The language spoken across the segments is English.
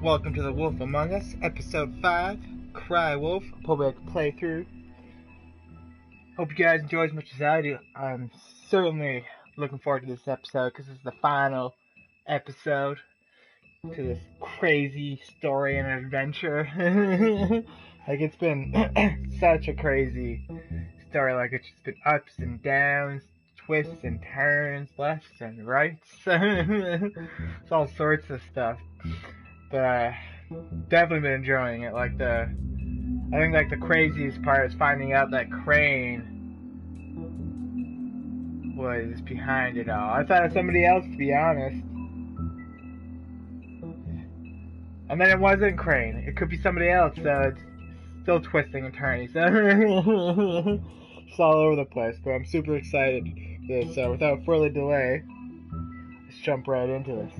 Welcome to The Wolf Among Us, Episode 5, Cry Wolf, PoboBaked playthrough. Hope you guys enjoy as much as I do. I'm certainly looking forward to this episode because this is the final episode to this crazy story and adventure. Like, it's been such a crazy story. Like, it's just been ups and downs, twists and turns, lefts and rights. It's all sorts of stuff. But definitely been enjoying it. I think the craziest part is finding out that Crane was behind it all. I thought it was somebody else, to be honest. And then it wasn't Crane. It could be somebody else, so it's still twisting and turning. So it's all over the place, but I'm super excited for this. So without further delay, let's jump right into this.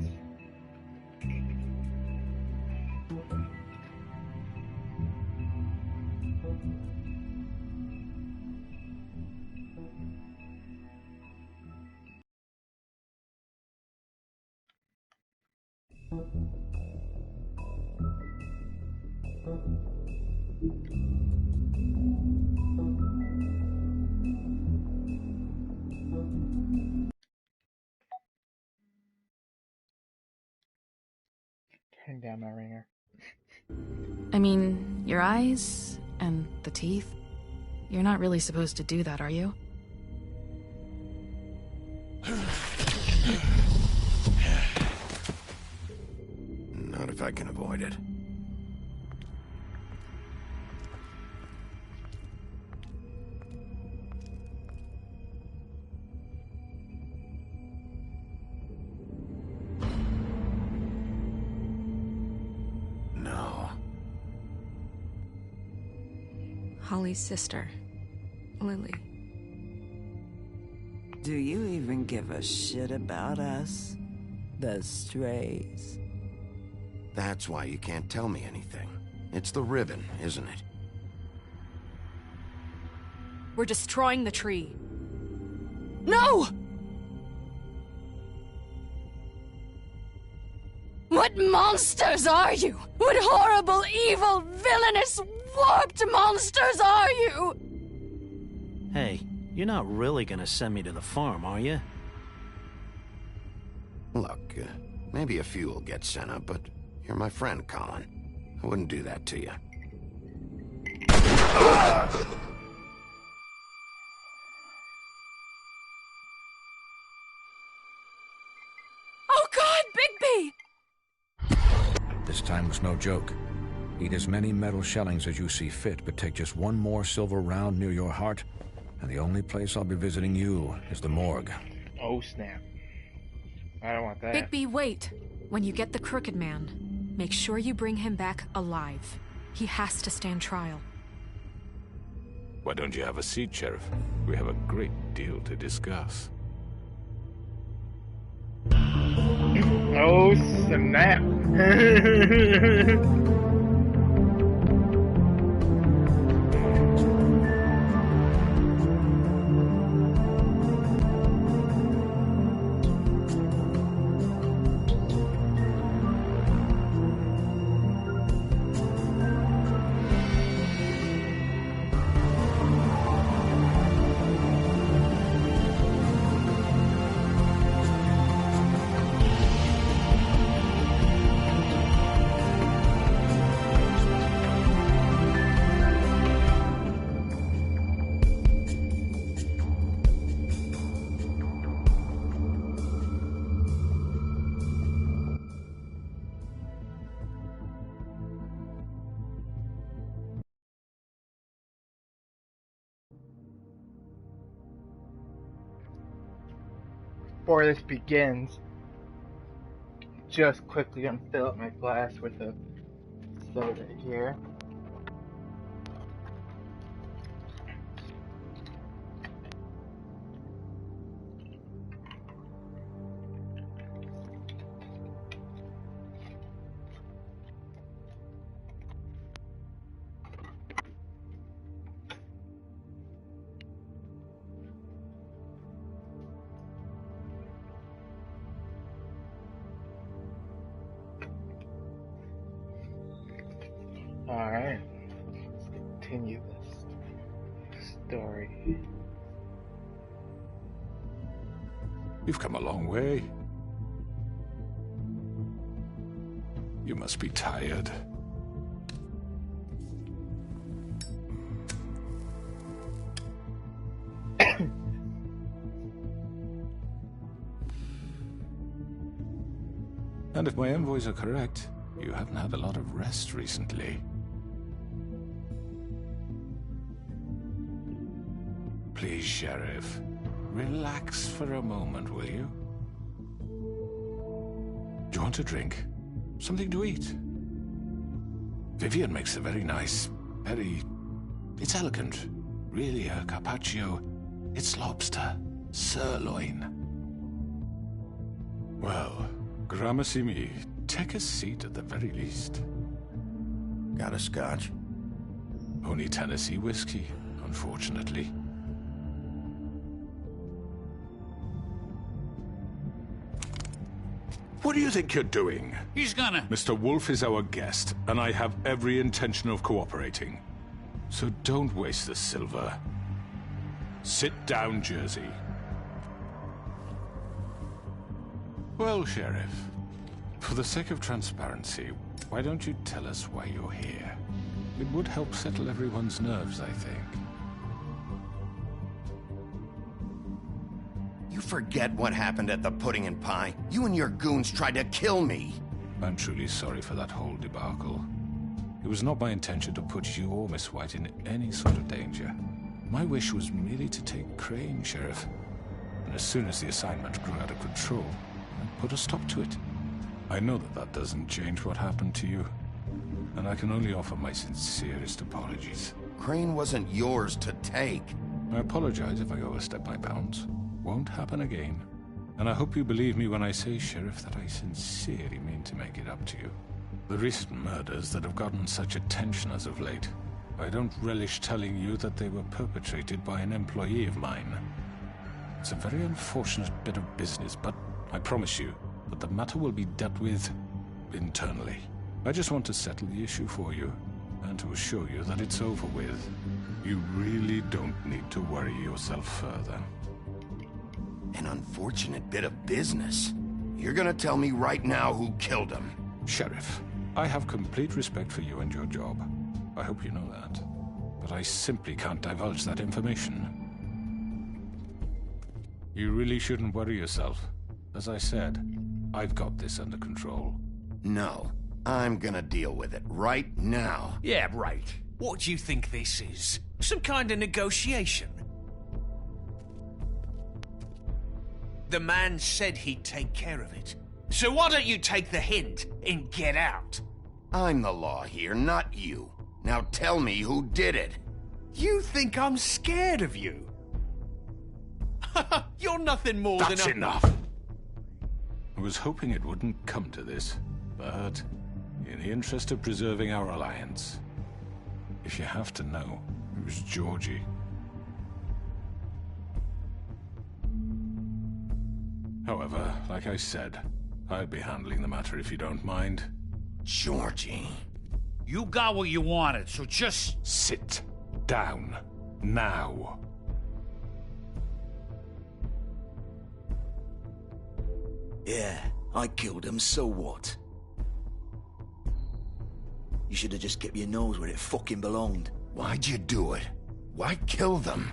Turn down my ringer. I mean, your eyes and the teeth. You're not really supposed to do that, are you? Not if I can avoid it. No. Holly's sister, Lily. Do you even give a shit about us? The strays. That's why you can't tell me anything. It's the ribbon, isn't it? We're destroying the tree. No! What monsters are you? What horrible, evil, villainous, warped monsters are you? Hey, you're not really gonna send me to the farm, are you? Look, maybe a few will get sent up, but you're my friend, Colin. I wouldn't do that to you. Oh God, Bigby! This time was no joke. Eat as many metal shellings as you see fit, but take just one more silver round near your heart, and the only place I'll be visiting you is the morgue. Oh snap. I don't want that. Bigby, wait. When you get the Crooked Man, make sure you bring him back alive. He has to stand trial. Why don't you have a seat, Sheriff? We have a great deal to discuss. Oh snap. Before this begins, just quickly gonna fill up my glass with a soda here. You've come a long way. You must be tired. And if my envoys are correct, you haven't had a lot of rest recently. Please, Sheriff, relax for a moment, will you? Do you want a drink? Something to eat? Vivian makes a very nice, it's elegant. Really a carpaccio. It's lobster. Sirloin. Well, gramercy me. Take a seat at the very least. Got a scotch? Only Tennessee whiskey, unfortunately. What do you think you're doing? He's gonna... Mr. Wolf is our guest, and I have every intention of cooperating. So don't waste the silver. Sit down, Jersey. Well, Sheriff, for the sake of transparency, why don't you tell us why you're here? It would help settle everyone's nerves, I think. You forget what happened at the Pudding and Pie? You and your goons tried to kill me. I'm truly sorry for that whole debacle. It was not my intention to put you or Miss White in any sort of danger. My wish was merely to take Crane, Sheriff. And as soon as the assignment grew out of control, I put a stop to it. I know that that doesn't change what happened to you, and I can only offer my sincerest apologies. Crane wasn't yours to take. I apologize if I overstep my bounds. Won't happen again. And I hope you believe me when I say, Sheriff, that I sincerely mean to make it up to you. The recent murders that have gotten such attention as of late, I don't relish telling you that they were perpetrated by an employee of mine. It's a very unfortunate bit of business, but I promise you that the matter will be dealt with internally. I just want to settle the issue for you, and to assure you that it's over with. You really don't need to worry yourself further. An unfortunate bit of business. You're gonna tell me right now who killed him. Sheriff, I have complete respect for you and your job. I hope you know that. But I simply can't divulge that information. You really shouldn't worry yourself. As I said, I've got this under control. No, I'm gonna deal with it right now. Yeah, right. What do you think this is? Some kind of negotiation? The man said he'd take care of it. So why don't you take the hint and get out? I'm the law here, not you. Now tell me who did it. You think I'm scared of you? You're nothing more than a... That's enough! I was hoping it wouldn't come to this, but in the interest of preserving our alliance, if you have to know, it was Georgie. However, like I said, I'll be handling the matter if you don't mind. Georgie. You got what you wanted, so just... Sit down. Now. Yeah, I killed him, so what? You should have just kept your nose where it fucking belonged. Why'd you do it? Why kill them?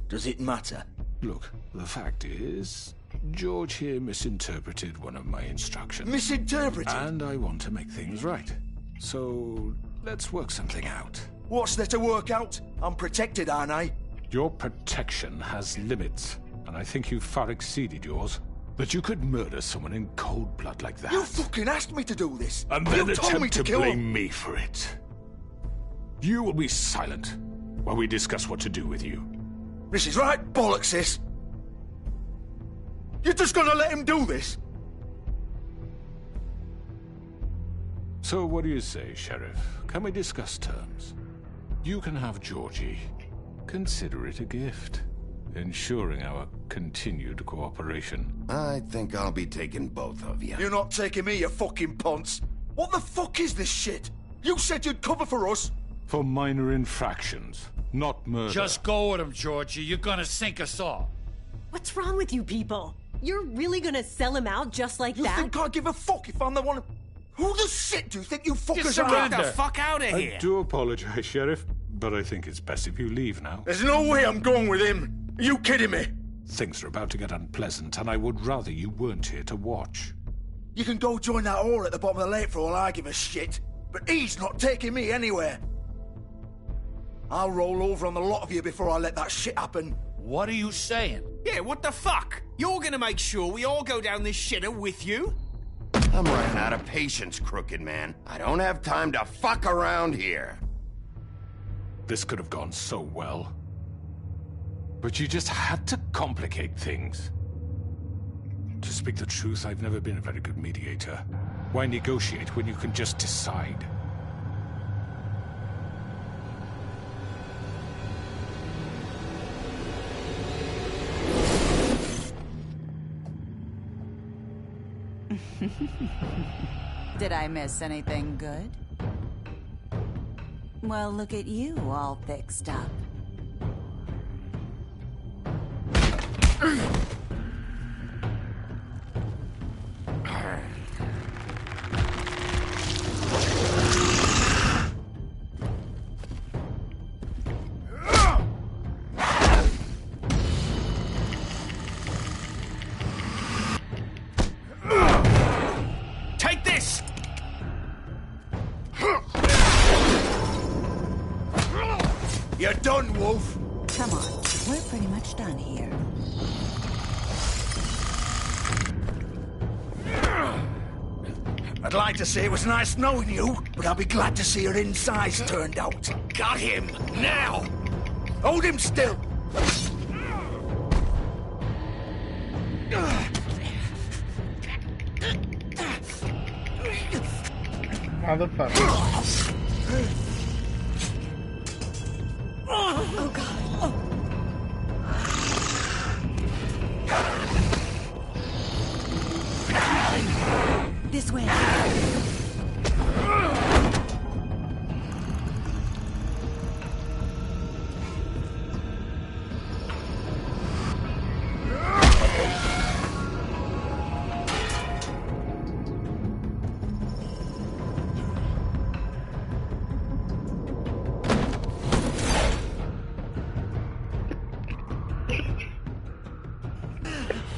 Does it matter? Look, the fact is, George here misinterpreted one of my instructions. Misinterpreted? And I want to make things right. So, let's work something out. What's there to work out? I'm protected, aren't I? Your protection has limits, and I think you've far exceeded yours. That you could murder someone in cold blood like that. You fucking asked me to do this! And then you told me attempt to kill blame him. me for it. You will be silent while we discuss what to do with you. This is right bollocks, sis. You're just gonna let him do this? So what do you say, Sheriff? Can we discuss terms? You can have Georgie. Consider it a gift, ensuring our continued cooperation. I think I'll be taking both of you. You're not taking me, you fucking ponce. What the fuck is this shit? You said you'd cover for us. For minor infractions, not murder. Just go with him, Georgie. You're gonna sink us all. What's wrong with you people? You're really gonna sell him out just like that? You think I give a fuck if I'm the one... Who the shit do you think you fuckers are? Get the fuck out of here! I do apologize, Sheriff, but I think it's best if you leave now. There's no way I'm going with him. Are you kidding me? Things are about to get unpleasant, and I would rather you weren't here to watch. You can go join that whore at the bottom of the lake for all I give a shit. But he's not taking me anywhere. I'll roll over on the lot of you before I let that shit happen. What are you saying? Yeah, what the fuck? You're gonna make sure we all go down this shitter with you? I'm running out of patience, crooked man. I don't have time to fuck around here. This could have gone so well. But you just had to complicate things. To speak the truth, I've never been a very good mediator. Why negotiate when you can just decide? Did I miss anything good? Well, look at you, all fixed up. Take this! You're done, Wolf. Come on, we're pretty much done here. I'd like to say it was nice knowing you, but I'll be glad to see your insides turned out. Got him! Now! Hold him still! Motherfucker. Oh, God. Oh. This way.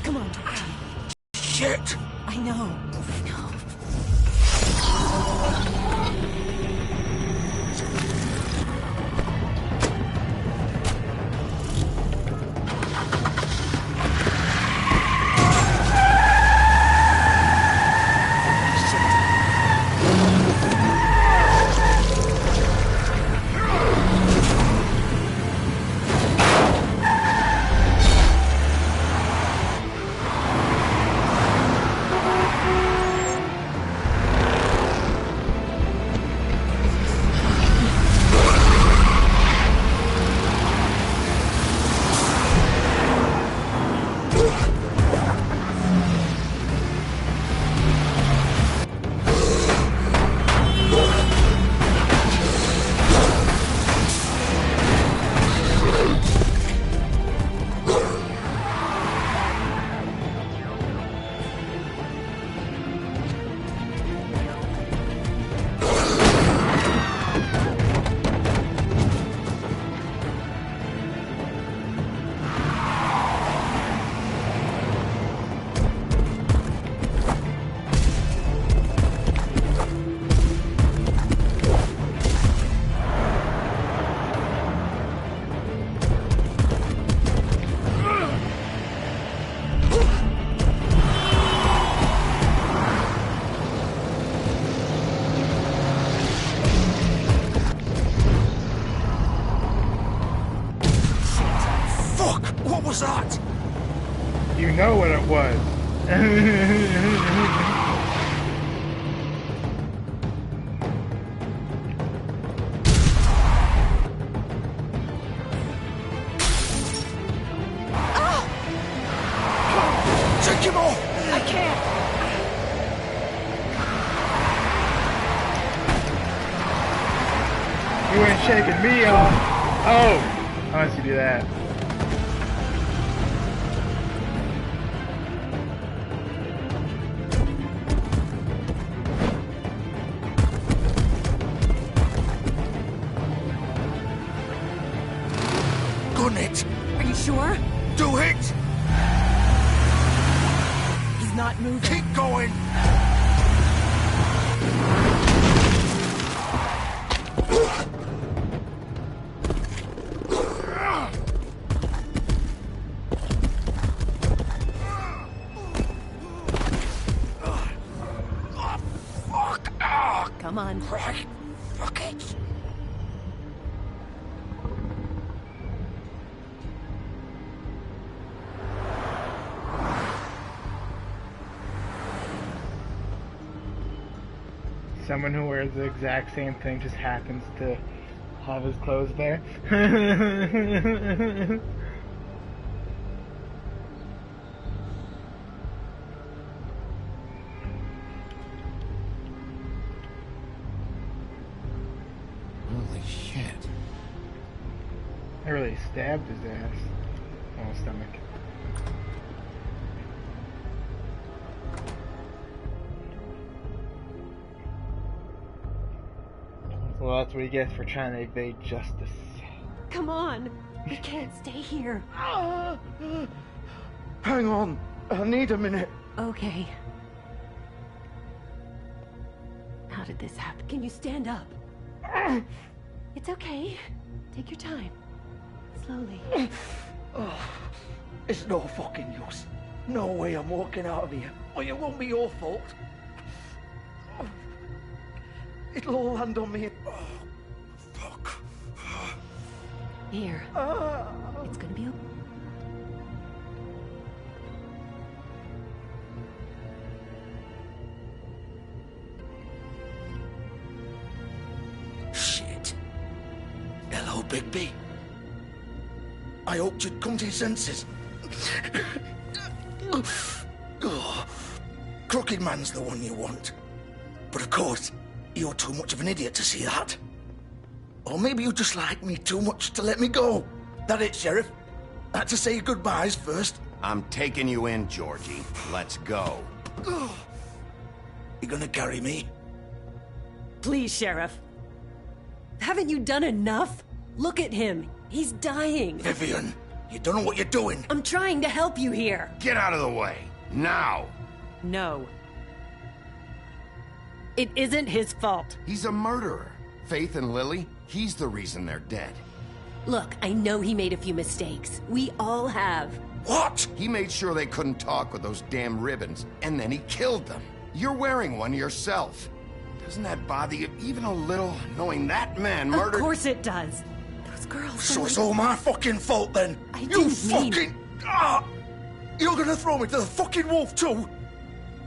Come on. Shit! I know. What was that? You know what it was. Take him off! I can't. You ain't shaking me off. Oh! I want to do that. sure? Do it! He's not moving. Keep going! Come on. Right. Fuck it. Someone who wears the exact same thing just happens to have his clothes there. Holy shit. I really stabbed his ass on his stomach. Well, that's what he gets for trying to evade justice. Come on. We can't stay here. Hang on. I need a minute. Okay. How did this happen? Can you stand up? It's okay. Take your time. Slowly. It's no fucking use. No way I'm walking out of here. Or it won't be your fault. It'll all land on me. Oh, fuck. Here. It's gonna be okay. Shit. Hello, Bigby. I hoped you'd come to your senses. Crooked Man's the one you want. But of course, you're too much of an idiot to see that. Or maybe you just like me too much to let me go. That it, Sheriff? I had to say your goodbyes first. I'm taking you in, Georgie. Let's go. You gonna carry me? Please, Sheriff. Haven't you done enough? Look at him. He's dying. Vivian, you don't know what you're doing. I'm trying to help you here. Get out of the way. Now. No. It isn't his fault. He's a murderer. Faith and Lily, he's the reason they're dead. Look, I know he made a few mistakes. We all have. What? He made sure they couldn't talk with those damn ribbons, and then he killed them. You're wearing one yourself. Doesn't that bother you even a little, knowing that man murdered— Of course it does. Those girls— So it's all my fucking fault then? You fucking— You're gonna throw me to the fucking wolf too?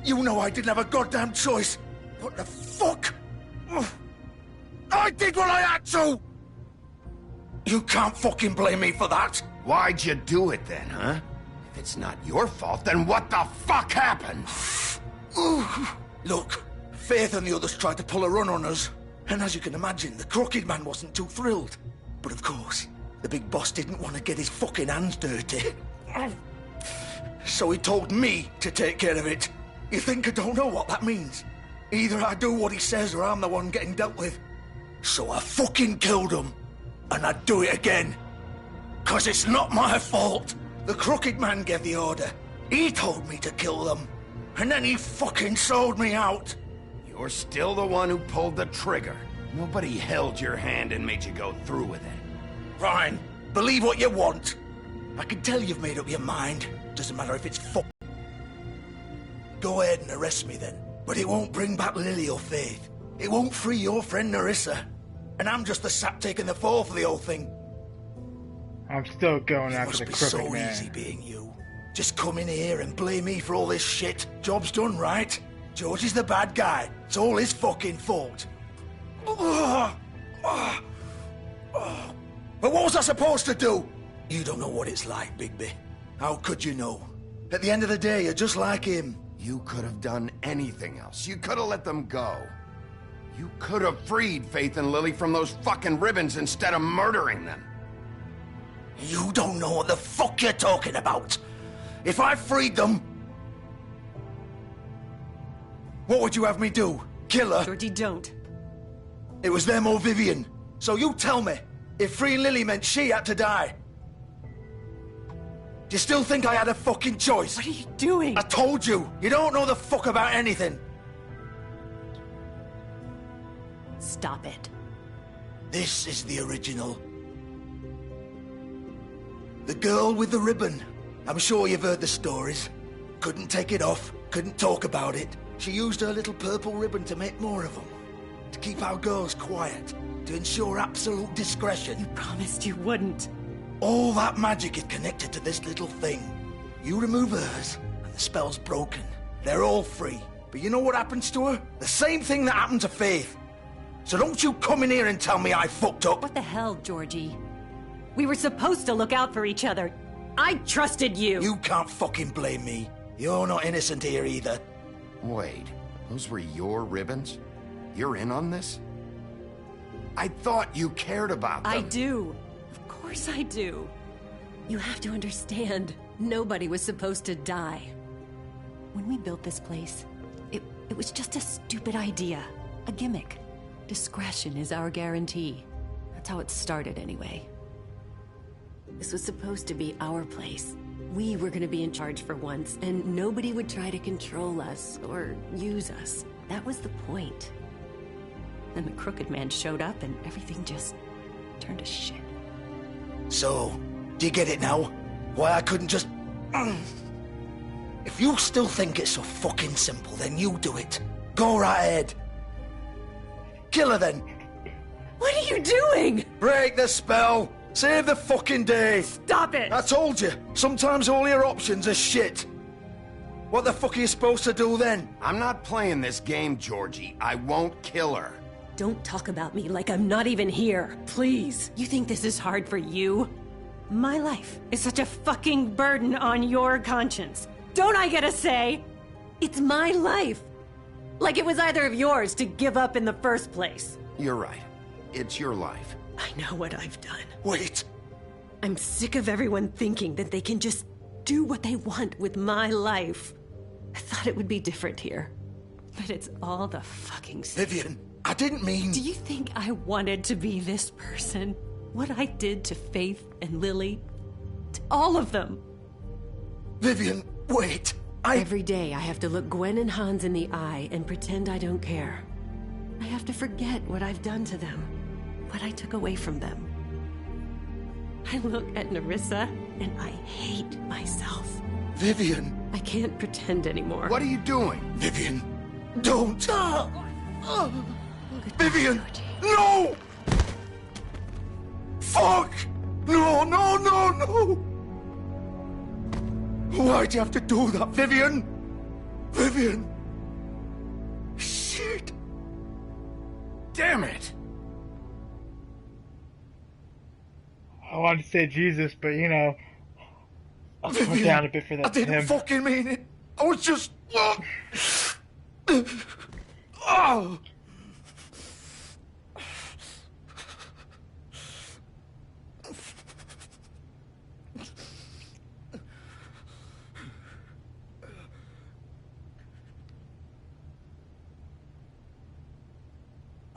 You know I didn't have a goddamn choice. What the fuck? I did what I had to! You can't fucking blame me for that. Why'd you do it then, huh? If it's not your fault, then what the fuck happened? Look, Faith and the others tried to pull a run on us. And as you can imagine, the Crooked Man wasn't too thrilled. But of course, the big boss didn't want to get his fucking hands dirty. So he told me to take care of it. You think I don't know what that means? Either I do what he says or I'm the one getting dealt with. So I fucking killed him. And I'd do it again. 'Cause it's not my fault. The Crooked Man gave the order. He told me to kill them. And then he fucking sold me out. You're still the one who pulled the trigger. Nobody held your hand and made you go through with it. Fine. Believe what you want. I can tell you've made up your mind. Doesn't matter if it's Go ahead and arrest me then. But it won't bring back Lily or Faith. It won't free your friend Nerissa. And I'm just the sap taking the fall for the whole thing. I'm still going after the Crooked Man. Must be so easy being you. Just come in here and blame me for all this shit. Job's done, right? George is the bad guy. It's all his fucking fault. But what was I supposed to do? You don't know what it's like, Bigby. How could you know? At the end of the day, you're just like him. You could have done anything else. You could have let them go. You could have freed Faith and Lily from those fucking ribbons instead of murdering them. You don't know what the fuck you're talking about. If I freed them... What would you have me do? Kill her? Georgie, don't. It was them or Vivian. So you tell me, if freeing Lily meant she had to die. Do you still think I had a fucking choice? What are you doing? I told you, you don't know the fuck about anything. Stop it. This is the original. The girl with the ribbon. I'm sure you've heard the stories. Couldn't take it off, couldn't talk about it. She used her little purple ribbon to make more of them. To keep our girls quiet. To ensure absolute discretion. You promised you wouldn't. All that magic is connected to this little thing. You remove hers, and the spell's broken. They're all free. But you know what happens to her? The same thing that happened to Faith. So don't you come in here and tell me I fucked up. What the hell, Georgie? We were supposed to look out for each other. I trusted you. You can't fucking blame me. You're not innocent here either. Wait, those were your ribbons? You're in on this? I thought you cared about them. I do. Of course I do. You have to understand, nobody was supposed to die. When we built this place, it was just a stupid idea. A gimmick. Discretion is our guarantee. That's how it started anyway. This was supposed to be our place. We were gonna be in charge for once, and nobody would try to control us or use us. That was the point. Then the crooked man showed up and everything just turned to shit. So, do you get it now? Why I couldn't just... If you still think it's so fucking simple, then you do it. Go right ahead. Kill her then. What are you doing? Break the spell. Save the fucking day. Stop it. I told you, sometimes all your options are shit. What the fuck are you supposed to do then? I'm not playing this game, Georgie. I won't kill her. Don't talk about me like I'm not even here. Please. You think this is hard for you? My life is such a fucking burden on your conscience. Don't I get a say? It's my life. Like it was either of yours to give up in the first place. You're right. It's your life. I know what I've done. Wait. I'm sick of everyone thinking that they can just do what they want with my life. I thought it would be different here. But it's all the fucking same. Vivian, I didn't mean... Do you think I wanted to be this person? What I did to Faith and Lily? To all of them? Vivian, wait. Every day I have to look Gwen and Hans in the eye and pretend I don't care. I have to forget what I've done to them. What I took away from them. I look at Nerissa and I hate myself. Vivian. I can't pretend anymore. What are you doing? Vivian, don't. Vivian, no! Fuck! No, no, no, no! Why'd you have to do that, Vivian? Vivian! Shit! Damn it! I wanted to say Jesus, but you know, I'll Vivian, come down a bit for that. I didn't fucking mean it. I was just... Oh!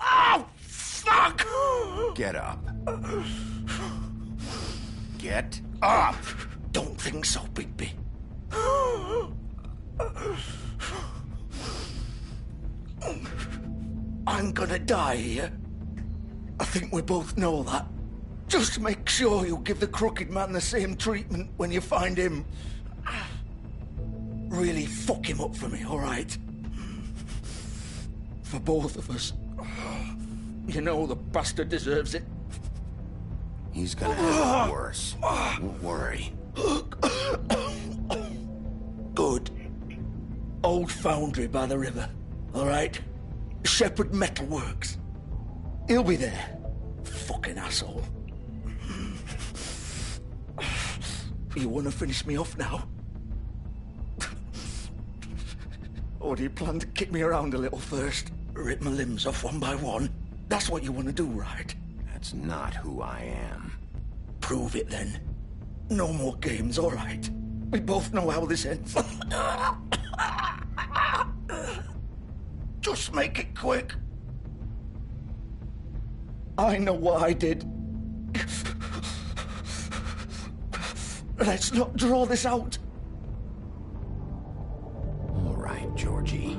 Oh, fuck! Get up. Get up! Don't think so, Bigby. I'm gonna die here. I think we both know that. Just make sure you give the crooked man the same treatment when you find him. Really fuck him up for me, alright? For both of us. You know the bastard deserves it. He's gonna have it worse. Don't worry. Good. Old foundry by the river, alright? Shepherd Metalworks. He'll be there. Fucking asshole. You wanna finish me off now? Or do you plan to kick me around a little first? Rip my limbs off one by one? That's what you wanna do, right? That's not who I am. Prove it then. No more games, alright? We both know how this ends. Just make it quick. I know what I did. Let's not draw this out. All right, Georgie.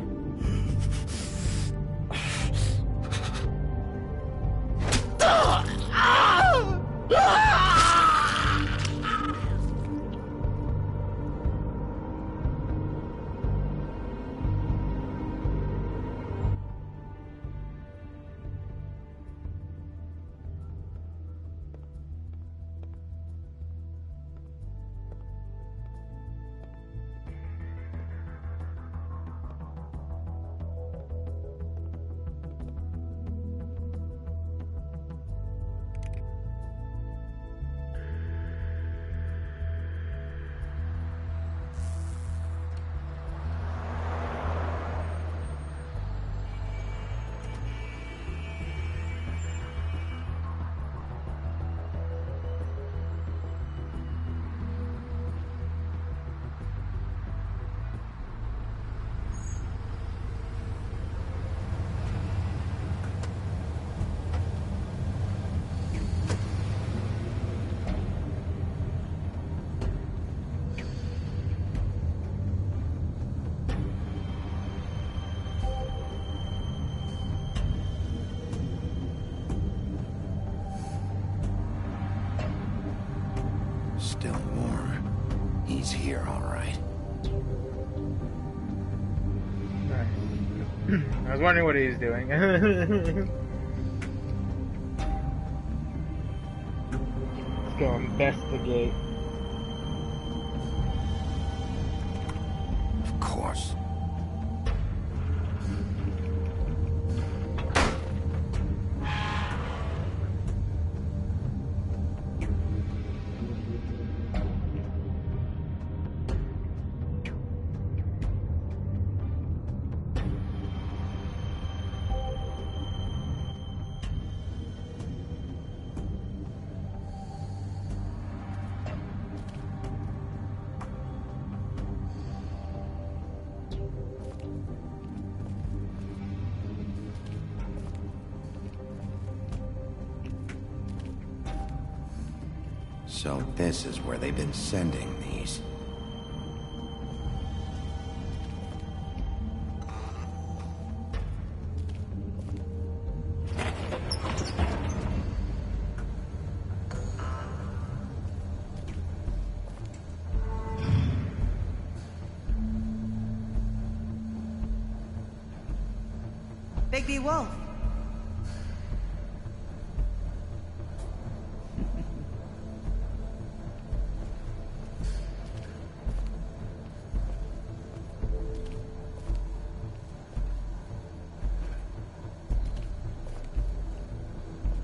Still warm. He's here, all right. I was wondering what he was doing. Let's go investigate. Of course. So this is where they've been sending these. Bigby Wolf.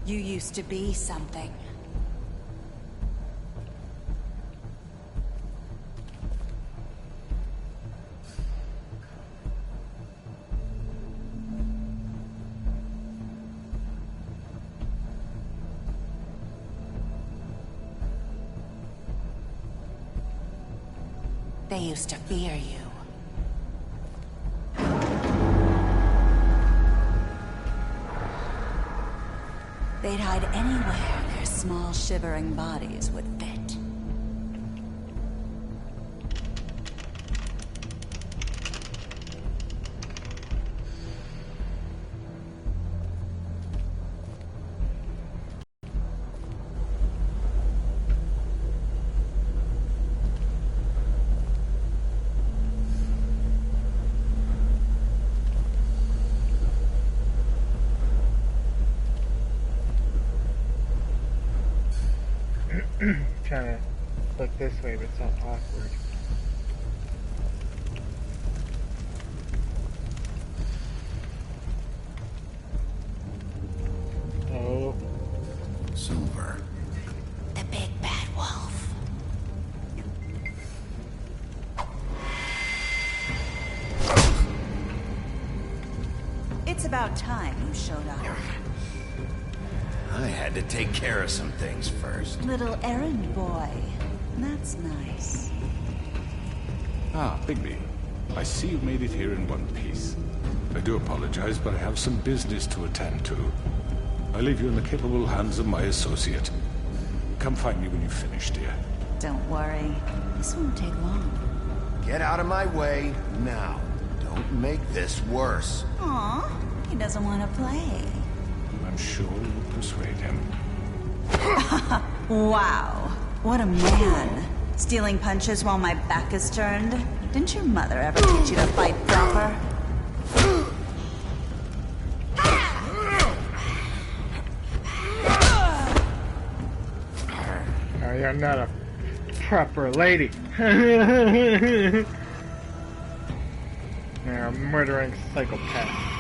You used to be something. They used to fear you. They'd hide anywhere their small, shivering bodies would fit. Trying to look this way, but it's all awkward. Oh. Silver. The big bad wolf. It's about time you showed up. I had to take care of some things first. Little errand boy. That's nice. Ah, Bigby. I see you made it here in one piece. I do apologize, but I have some business to attend to. I leave you in the capable hands of my associate. Come find me when you've finished, dear. Don't worry. This won't take long. Get out of my way now. Don't make this worse. Aw, he doesn't want to play. I'm sure you'll persuade him. Wow, what a man. Stealing punches while my back is turned? Didn't your mother ever teach you to fight proper? Oh, you're not a proper lady. You're a murdering psychopath.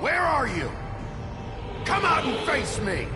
Where are you? Come out and face me!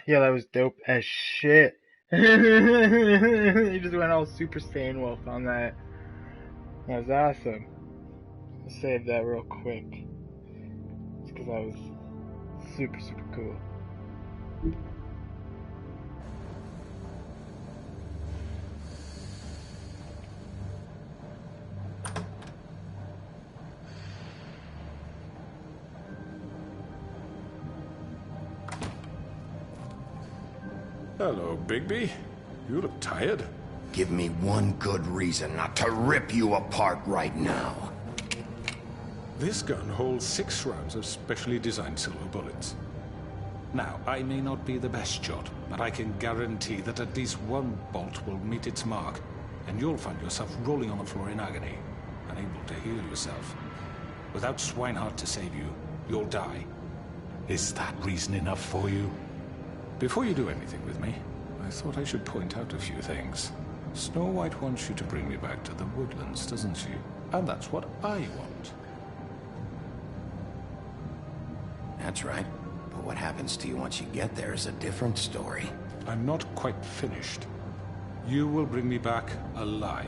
Yeah, that was dope as shit. He just went all Super Saiyan Wolf on that. That was awesome. I'll save that real quick. Just because that was super, super cool. Hello, Bigby. You look tired. Give me one good reason not to rip you apart right now. This gun holds 6 rounds of specially designed silver bullets. Now, I may not be the best shot, but I can guarantee that at least one bolt will meet its mark, and you'll find yourself rolling on the floor in agony, unable to heal yourself. Without Swinehart to save you, you'll die. Is that reason enough for you? Before you do anything with me, I thought I should point out a few things. Snow White wants you to bring me back to the woodlands, doesn't she? And that's what I want. That's right. But what happens to you once you get there is a different story. I'm not quite finished. You will bring me back alive.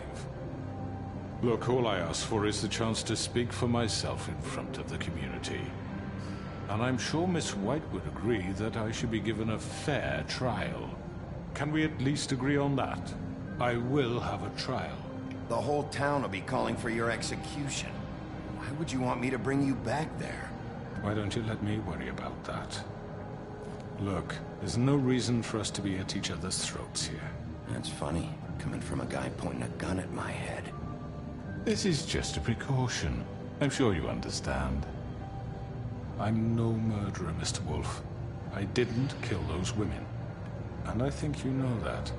Look, all I ask for is the chance to speak for myself in front of the community. And I'm sure Miss White would agree that I should be given a fair trial. Can we at least agree on that? I will have a trial. The whole town will be calling for your execution. Why would you want me to bring you back there? Why don't you let me worry about that? Look, there's no reason for us to be at each other's throats here. That's funny, coming from a guy pointing a gun at my head. This is just a precaution. I'm sure you understand. I'm no murderer, Mr. Wolf. I didn't kill those women. And I think you know that.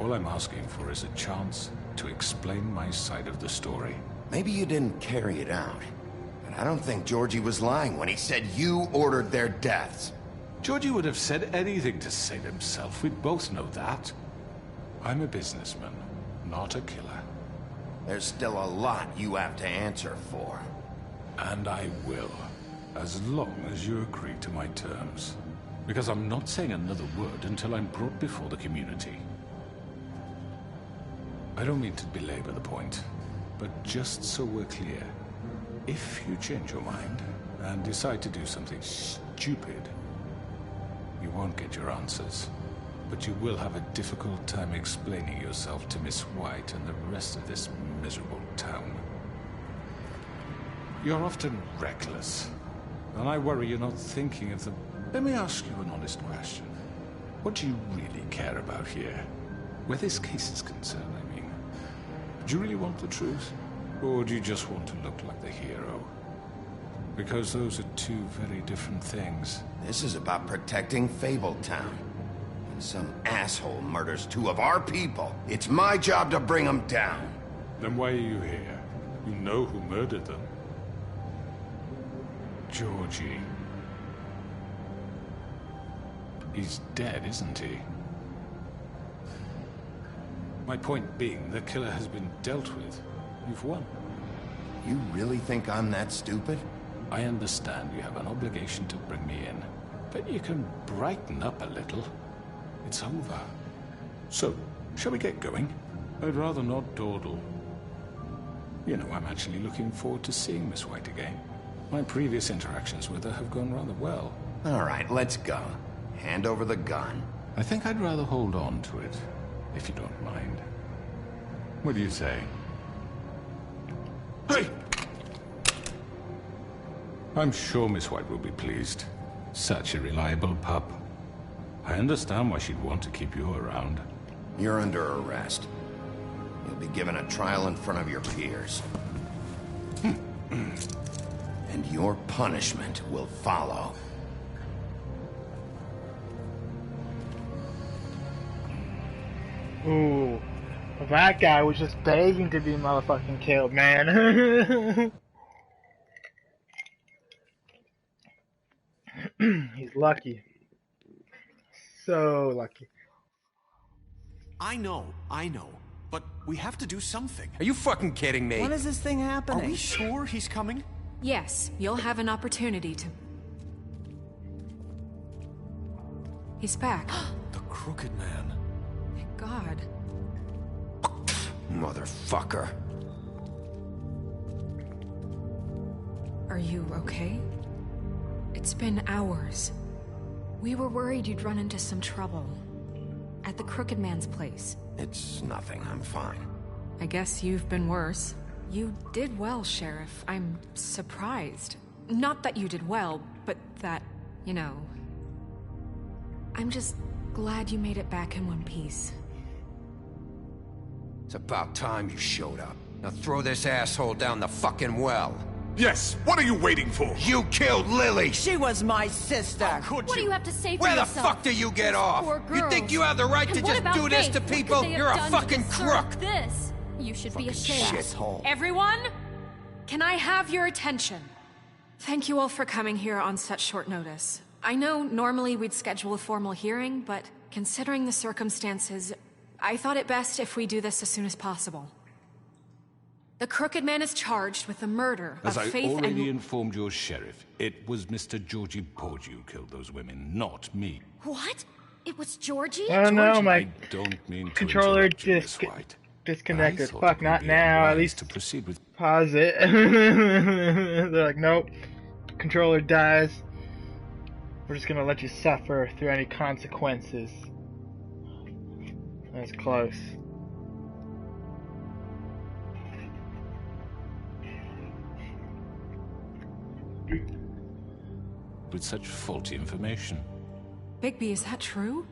All I'm asking for is a chance to explain my side of the story. Maybe you didn't carry it out. But I don't think Georgie was lying when he said you ordered their deaths. Georgie would have said anything to save himself. We'd both know that. I'm a businessman, not a killer. There's still a lot you have to answer for. And I will. As long as you agree to my terms. Because I'm not saying another word until I'm brought before the community. I don't mean to belabor the point, but just so we're clear, if you change your mind and decide to do something stupid, you won't get your answers. But you will have a difficult time explaining yourself to Miss White and the rest of this miserable town. You're often reckless. And I worry you're not thinking of the... Let me ask you an honest question. What do you really care about here? Where this case is concerned, I mean. Do you really want the truth? Or do you just want to look like the hero? Because those are two very different things. This is about protecting Fabletown. When some asshole murders 2 of our people, it's my job to bring them down. Then why are you here? You know who murdered them. Georgie. He's dead, isn't he? My point being, the killer has been dealt with. You've won. You really think I'm that stupid? I understand you have an obligation to bring me in, but you can brighten up a little. It's over. So, shall we get going? I'd rather not dawdle. You know, I'm actually looking forward to seeing Miss White again. My previous interactions with her have gone rather well. All right, let's go. Hand over the gun. I think I'd rather hold on to it, if you don't mind. What do you say? Hey! I'm sure Miss White will be pleased. Such a reliable pup. I understand why she'd want to keep you around. You're under arrest. You'll be given a trial in front of your peers. And your punishment will follow. Ooh, that guy was just begging to be motherfucking killed, man. He's lucky. So lucky. I know. but we have to do something. Are you fucking kidding me? When is this thing happening? Are we sure he's coming? Yes, you'll have an opportunity to... He's back. The Crooked Man. Thank God. Motherfucker. Are you okay? It's been hours. We were worried you'd run into some trouble. At the Crooked Man's place. It's nothing. I'm fine. I guess you've been worse. You did well, Sheriff. I'm surprised. Not that you did well, but that, you know... I'm just glad you made it back in one piece. It's about time you showed up. Now throw this asshole down the fucking well. Yes, what are you waiting for? You killed Lily! She was my sister! What do you have to say for Where yourself? the fuck do you get off? You think you have the right to just do this to people? You're a fucking crook! This? You should be ashamed. Shithole. Everyone, can I have your attention? Thank you all for coming here on such short notice. I know normally we'd schedule a formal hearing, but considering the circumstances, I thought it best if we do this as soon as possible. The Crooked Man is charged with the murder of Faith and... As I already informed your sheriff, it was Mr. Georgie Porgy who killed those women, not me. What? It was Georgie? I don't know, my I don't mean to controller interrupt you, Miss just White. disconnected. I thought Fuck, it not would be now. At unwise least to proceed with... pause it. They're like, nope. Controller dies. We're just gonna let you suffer through any consequences. That's close. with such faulty information. Bigby, is that true?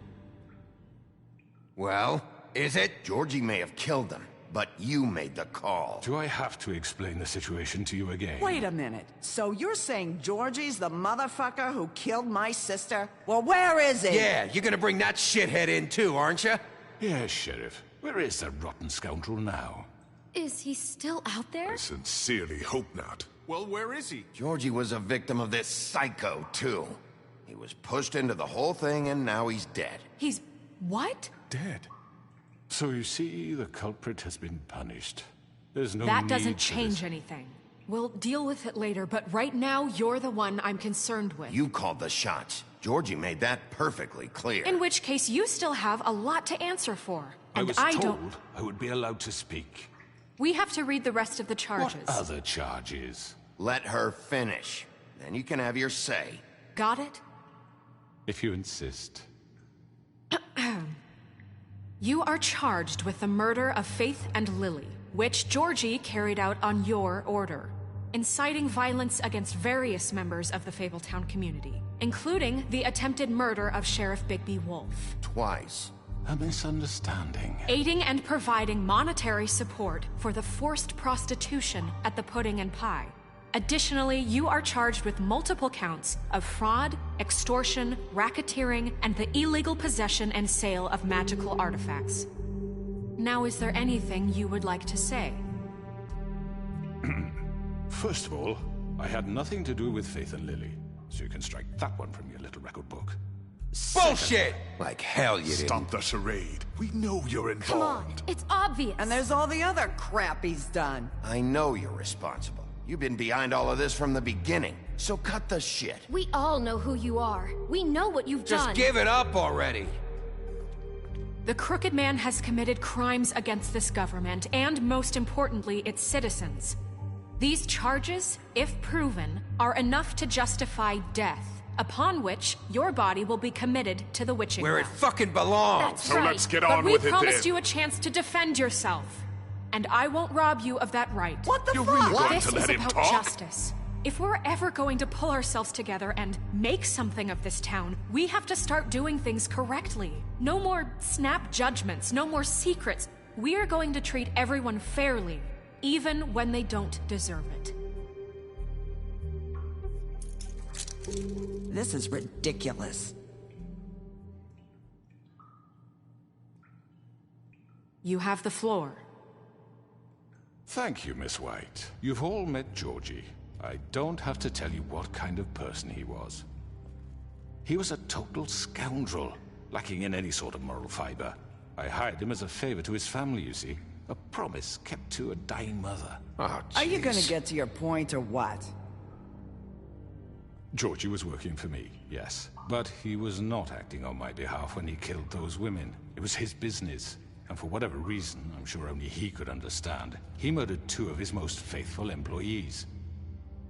Well, is it? Georgie may have killed them, but you made the call. Do I have to explain the situation to you again? Wait a minute. So you're saying Georgie's the motherfucker who killed my sister? Well, where is he? Yeah, you're gonna bring that shithead in too, aren't you? Yes, Sheriff. Where is that rotten scoundrel now? Is he still out there? I sincerely hope not. Well, where is he? Georgie was a victim of this psycho, too. He was pushed into the whole thing, and now he's dead. He's... what? Dead. So you see, the culprit has been punished. There's no That need doesn't for change this. anything. We'll deal with it later, but right now, you're the one I'm concerned with. You called the shots. Georgie made that perfectly clear. In which case, you still have a lot to answer for. And I was I told don't... I would be allowed to speak. We have to read the rest of the charges. What other charges? Let her finish. Then you can have your say. Got it? If you insist. You are charged with the murder of Faith and Lily, which Georgie carried out on your order, inciting violence against various members of the Fabletown community, including the attempted murder of Sheriff Bigby Wolf. Twice. A misunderstanding. Aiding and providing monetary support for the forced prostitution at the Pudding and Pie. Additionally, you are charged with multiple counts of fraud, extortion, racketeering, and the illegal possession and sale of magical artifacts. Now, is there anything you would like to say? First of all, I had nothing to do with Faith and Lily, so you can strike that one from your little record book. Bullshit! Like hell you didn't. Stop the charade. We know you're involved. Come on, it's obvious. And there's all the other crap he's done. I know you're responsible. You've been behind all of this from the beginning, so cut the shit. We all know who you are. We know what you've done. Just give it up already. The Crooked Man has committed crimes against this government, and most importantly, its citizens. These charges, if proven, are enough to justify death, upon which your body will be committed to the witching Where it well. fucking belongs. That's So right. let's get But on we with it promised then. you a chance to defend yourself, and I won't rob you of that right. What the You're fuck? really going This to is let him about talk? justice. If we're ever going to pull ourselves together and make something of this town, we have to start doing things correctly. No more snap judgments, no more secrets. We're going to treat everyone fairly, even when they don't deserve it. This is ridiculous. You have the floor. Thank you, Miss White. You've all met Georgie. I don't have to tell you what kind of person he was. He was a total scoundrel, lacking in any sort of moral fiber. I hired him as a favor to his family, you see. A promise kept to a dying mother. Oh, Are you gonna get to your point or what? Georgie was working for me, yes. But he was not acting on my behalf when he killed those women. It was his business. And for whatever reason, I'm sure only he could understand, he murdered 2 of his most faithful employees.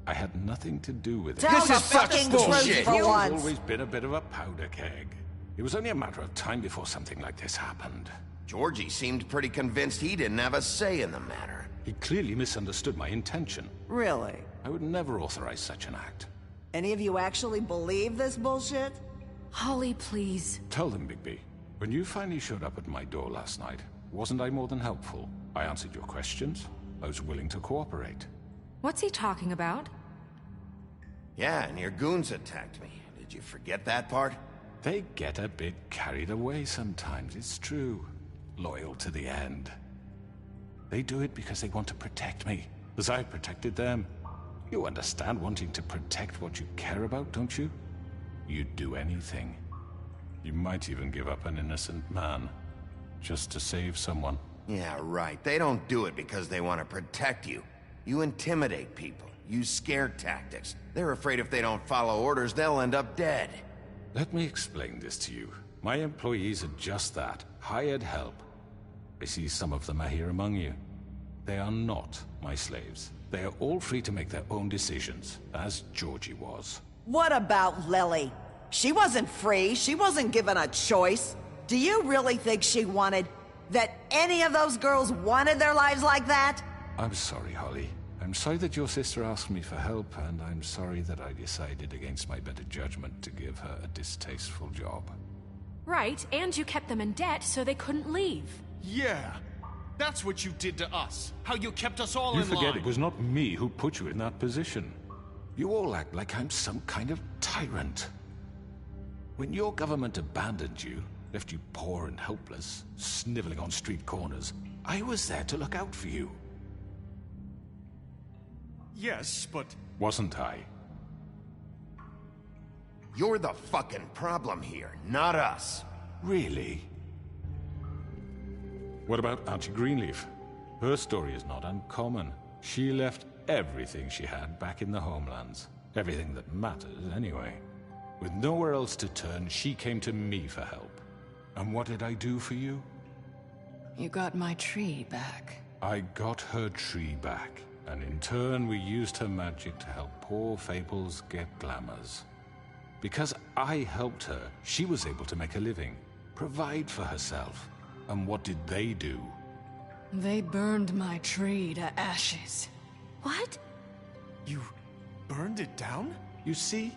I had nothing to do with it. Tell the fucking truth for He's once. always been a bit of a powder keg. It was only a matter of time before something like this happened. Georgie seemed pretty convinced he didn't have a say in the matter. He clearly misunderstood my intention. Really? I would never authorize such an act. Any of you actually believe this bullshit? Holly, please. Tell them, Bigby. When you finally showed up at my door last night, wasn't I more than helpful? I answered your questions. I was willing to cooperate. What's he talking about? Yeah, and your goons attacked me. Did you forget that part? They get a bit carried away sometimes, it's true. Loyal to the end. They do it because they want to protect me, as I protected them. You understand wanting to protect what you care about, don't you? You'd do anything. You might even give up an innocent man, just to save someone. Yeah, right. They don't do it because they want to protect you. You intimidate people, use scare tactics. They're afraid if they don't follow orders, they'll end up dead. Let me explain this to you. My employees are just that, hired help. I see some of them are here among you. They are not my slaves. They are all free to make their own decisions, as Georgie was. What about Lily? She wasn't free. She wasn't given a choice. Do you really think she wanted... that any of those girls wanted their lives like that? I'm sorry, Holly. I'm sorry that your sister asked me for help, and I'm sorry that I decided against my better judgment to give her a distasteful job. Right, and you kept them in debt so they couldn't leave. Yeah, that's what you did to us. How you kept us all You in forget line. it was not me who put you in that position. You all act like I'm some kind of tyrant. When your government abandoned you, left you poor and helpless, sniveling on street corners, I was there to look out for you. Yes, but... Wasn't I? You're the fucking problem here, not us. Really? What about Auntie Greenleaf? Her story is not uncommon. She left everything she had back in the homelands. Everything that matters, anyway. With nowhere else to turn, she came to me for help. And what did I do for you? You got my tree back. I got her tree back, and in turn we used her magic to help poor Fables get glamours. Because I helped her, she was able to make a living, provide for herself. And what did they do? They burned my tree to ashes. What? You burned it down? You see?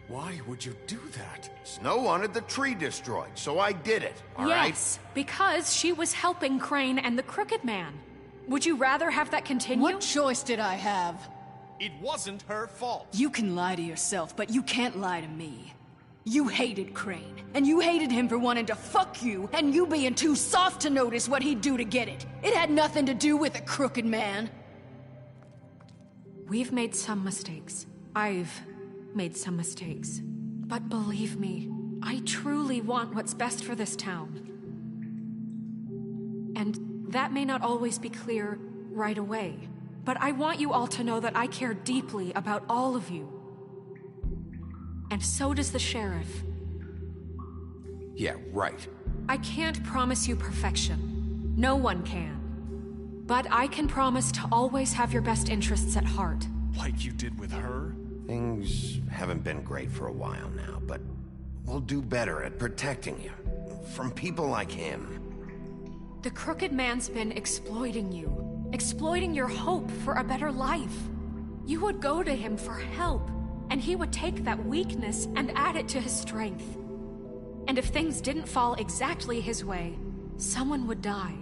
Why would you do that? Snow wanted the tree destroyed, so I did it, all right? Yes, because she was helping Crane and the Crooked Man. Would you rather have that continue? What choice did I have? It wasn't her fault. You can lie to yourself, but you can't lie to me. You hated Crane, and you hated him for wanting to fuck you, and you being too soft to notice what he'd do to get it. It had nothing to do with a Crooked Man. We've made some mistakes. I've made some mistakes. But believe me, I truly want what's best for this town. And that may not always be clear right away, but I want you all to know that I care deeply about all of you. And so does the sheriff. Yeah, right. I can't promise you perfection. No one can. But I can promise to always have your best interests at heart. Like you did with her? Things haven't been great for a while now, but we'll do better at protecting you. From people like him. The Crooked Man's been exploiting you. Exploiting your hope for a better life. You would go to him for help, and he would take that weakness and add it to his strength. And if things didn't fall exactly his way, someone would die.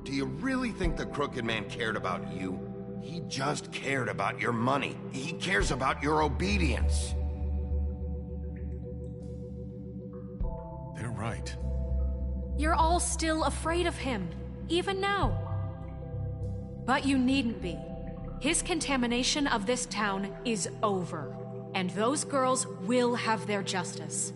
Do you really think the Crooked Man cared about you? He just cared about your money. He cares about your obedience. They're right. You're all still afraid of him, even now. But you needn't be. His contamination of this town is over, and those girls will have their justice.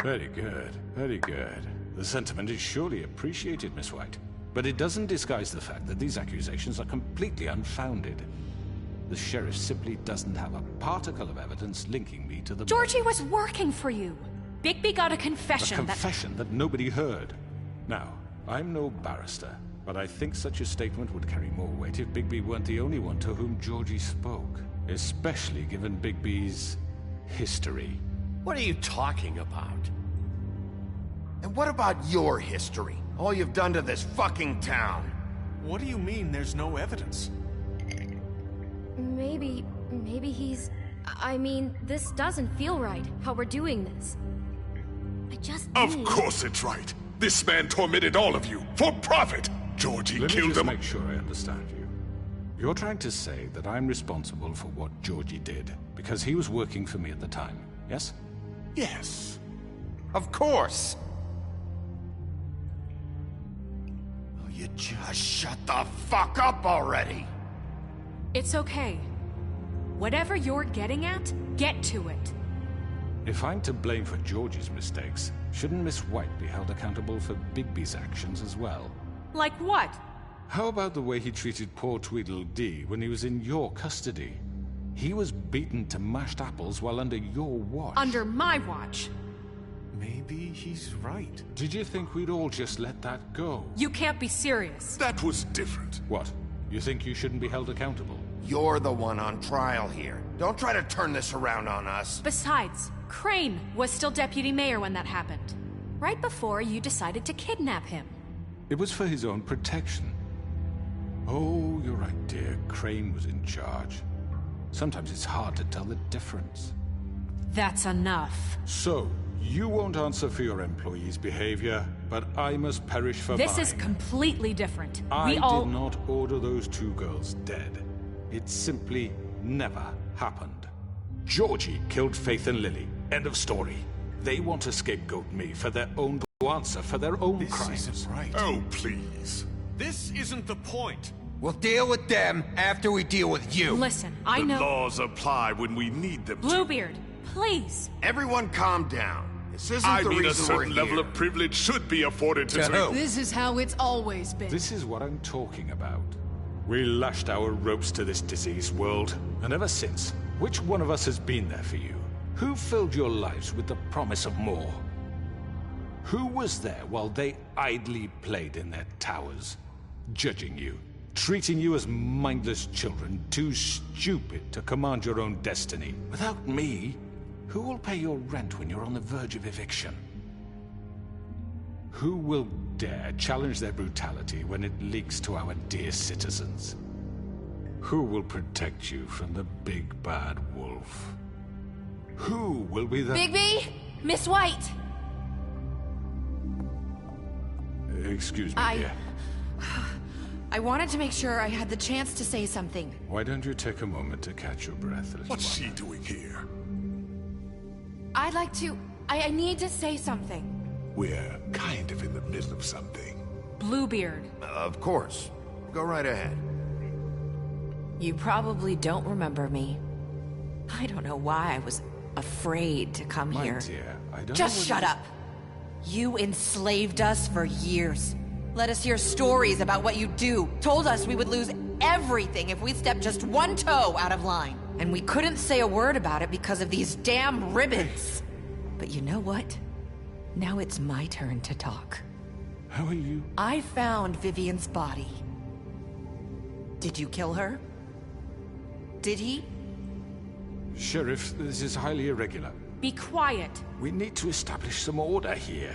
Very good, very good. The sentiment is surely appreciated, Miss White. But it doesn't disguise the fact that these accusations are completely unfounded. The sheriff simply doesn't have a particle of evidence linking me to the... Georgie was working for you. Bigby got a confession. A confession that nobody heard. Now, I'm no barrister, but I think such a statement would carry more weight if Bigby weren't the only one to whom Georgie spoke. Especially given Bigby's history. What are you talking about? And what about your history? All you've done to this fucking town? What do you mean there's no evidence? Maybe he's... I mean, this doesn't feel right, how we're doing this. I just Of course it's right. This man tormented all of you, for profit! Georgie Let me killed just him. make sure I understand you. You're trying to say that I'm responsible for what Georgie did, because he was working for me at the time, yes? Yes. Of course! Will you just shut the fuck up already? It's okay. Whatever you're getting at, get to it. If I'm to blame for Georgie's mistakes, shouldn't Miss White be held accountable for Bigby's actions as well? Like what? How about the way he treated poor Tweedledee when he was in your custody? He was beaten to mashed apples while under your watch. Under my watch. Maybe he's right. Did you think we'd all just let that go? You can't be serious. That was different. What? You think you shouldn't be held accountable? You're the one on trial here. Don't try to turn this around on us. Besides, Crane was still deputy mayor when that happened. Right before you decided to kidnap him. It was for his own protection. Oh, you're right, dear. Crane was in charge. Sometimes it's hard to tell the difference. That's enough. So, you won't answer for your employees' behavior, but I must perish for mine. This is completely different. I We all... did not order those two girls dead. It simply never happened. Georgie killed Faith and Lily. End of story. They want to scapegoat me for their own to answer for their own crimes. This isn't right. Oh, please. This isn't the point. We'll deal with them after we deal with you. Listen, I know... The laws apply when we need them to. Bluebeard, please. Everyone calm down. This isn't I the mean, a reason we're certain level here. of privilege should be afforded to... who? This is how it's always been. This is what I'm talking about. We lashed our ropes to this diseased world, and ever since, which one of us has been there for you? Who filled your lives with the promise of more? Who was there while they idly played in their towers, judging you, treating you as mindless children, too stupid to command your own destiny? Without me, who will pay your rent when you're on the verge of eviction? Who will dare challenge their brutality when it leaks to our dear citizens? Who will protect you from the big bad wolf? Who will be the... Bigby! Miss White! Excuse me, dear. I wanted to make sure I had the chance to say something. Why don't you take a moment to catch your breath a little What's she doing here? I'd like to... I need to say something. We're kind of in the middle of something. Bluebeard. Of course. Go right ahead. You probably don't remember me. I don't know why I was afraid to come My here. dear, I don't Just know shut up. You enslaved us for years. Let us hear stories about what you do. Told us we would lose everything if we stepped just one toe out of line. And we couldn't say a word about it because of these damn ribbons. But you know what? Now it's my turn to talk. How are you? I found Vivian's body. Did you kill her? Did he? Sheriff, this is highly irregular. Be quiet. We need to establish some order here.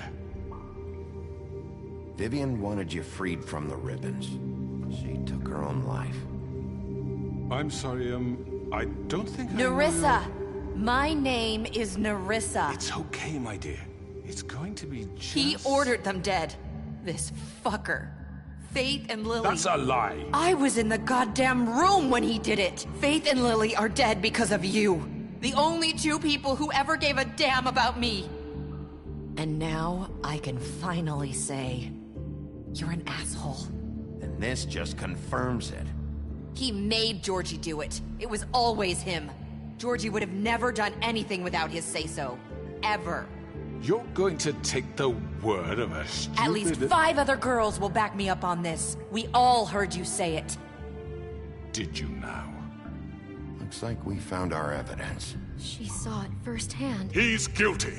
Vivian wanted you freed from the ribbons. She took her own life. I'm sorry, I don't think Nerissa! My name is Nerissa. It's okay, my dear. It's going to be just... He ordered them dead. This fucker. Faith and Lily... That's a lie! I was in the goddamn room when he did it! Faith and Lily are dead because of you. The only two people who ever gave a damn about me. And now I can finally say... You're an asshole. And this just confirms it. He made Georgie do it. It was always him. Georgie would have never done anything without his say-so. Ever. You're going to take the word of a stupid... At least 5 other girls will back me up on this. We all heard you say it. Did you now? Looks like we found our evidence. She saw it firsthand. He's guilty.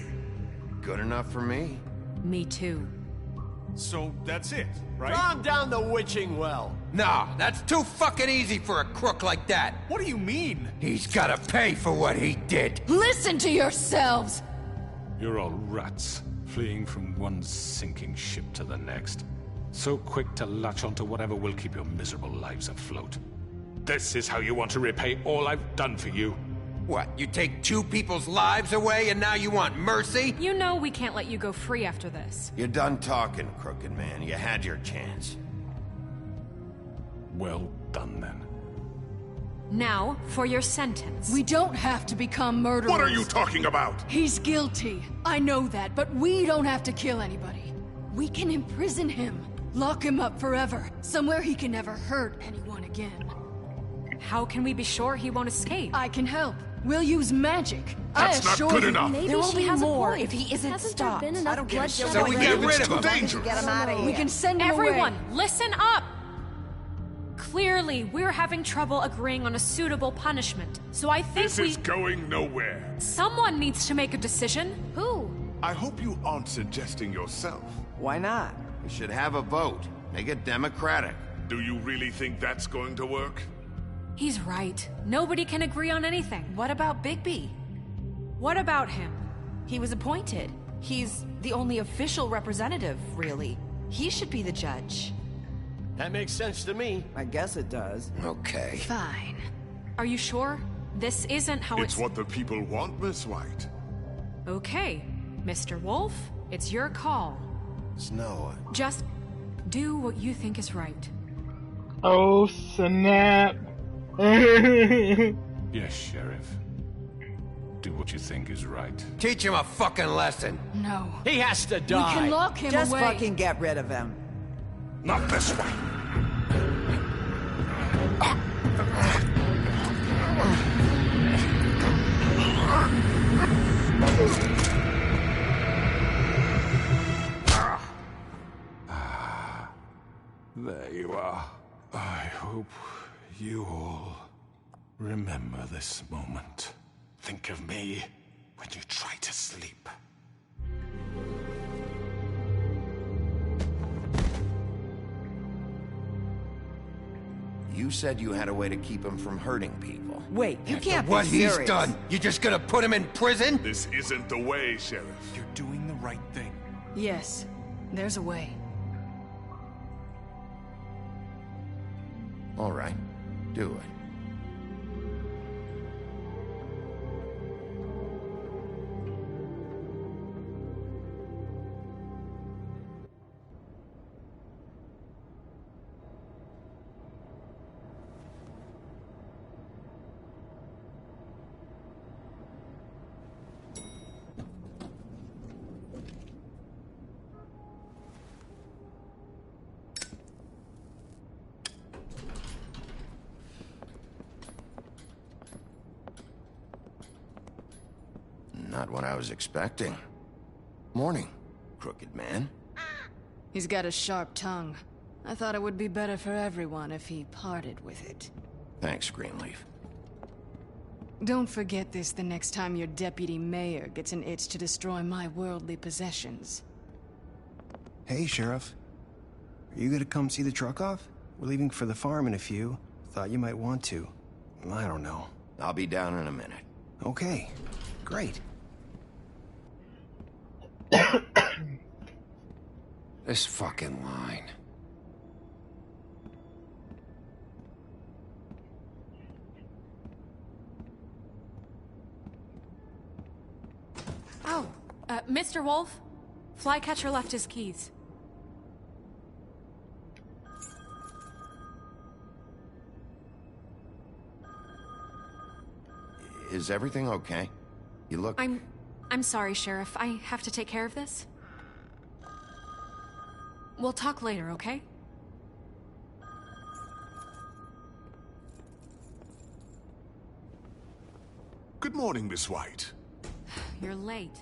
Good enough for me. Me too. So that's it, right? Calm down the witching well. Nah, that's too fucking easy for a crook like that. What do you mean? He's gotta pay for what he did. Listen to yourselves! You're all rats, fleeing from one sinking ship to the next. So quick to latch onto whatever will keep your miserable lives afloat. This is how you want to repay all I've done for you? What, you take 2 people's lives away and now you want mercy? You know we can't let you go free after this. You're done talking, crooked man. You had your chance. Well done, then. Now, for your sentence. We don't have to become murderers. What are you talking about? He's guilty. I know that, but we don't have to kill anybody. We can imprison him. Lock him up forever. Somewhere he can never hurt anyone again. How can we be sure he won't escape? I can help. We'll use magic. That's not good enough. There will be more if he isn't stopped. I don't get So we get rid of him. Dangerous. Get him out of here. We can send him Everyone, away. listen up! Clearly, we're having trouble agreeing on a suitable punishment. So I think This is going nowhere. Someone needs to make a decision. Who? I hope you aren't suggesting yourself. Why not? We should have a vote. Make it democratic. Do you really think that's going to work? He's right. Nobody can agree on anything. What about Bigby? What about him? He was appointed. He's the only official representative, really. He should be the judge. That makes sense to me. I guess it does. Okay. Fine. Are you sure? This isn't how It's what the people want, Miss White. Okay, Mr. Wolf, it's your call. Snow. Just do what you think is right. Oh, snap. Yes, Sheriff. Do what you think is right. Teach him a fucking lesson. No. He has to die. We can lock him Just away. fucking get rid of him. Not this way. There you are. I hope you all remember this moment. Think of me when you try to sleep. You said you had a way to keep him from hurting people. Wait, you can't What be he's serious. done, you just gonna put him in prison? This isn't the way, Sheriff. You're doing the right thing. Yes, there's a way. All right. Do it. Not what I was expecting. Morning, crooked man. He's got a sharp tongue. I thought it would be better for everyone if he parted with it. Thanks, Greenleaf. Don't forget this the next time your deputy mayor gets an itch to destroy my worldly possessions. Hey, Sheriff. Are you gonna come see the truck off? We're leaving for the farm in a few. Thought you might want to. I don't know. I'll be down in a minute. Okay. Great. This fucking line. Oh, Mr. Wolf? Flycatcher left his keys. Is everything okay? You look... I'm sorry, Sheriff. I have to take care of this. We'll talk later, okay? Good morning, Miss White. You're late.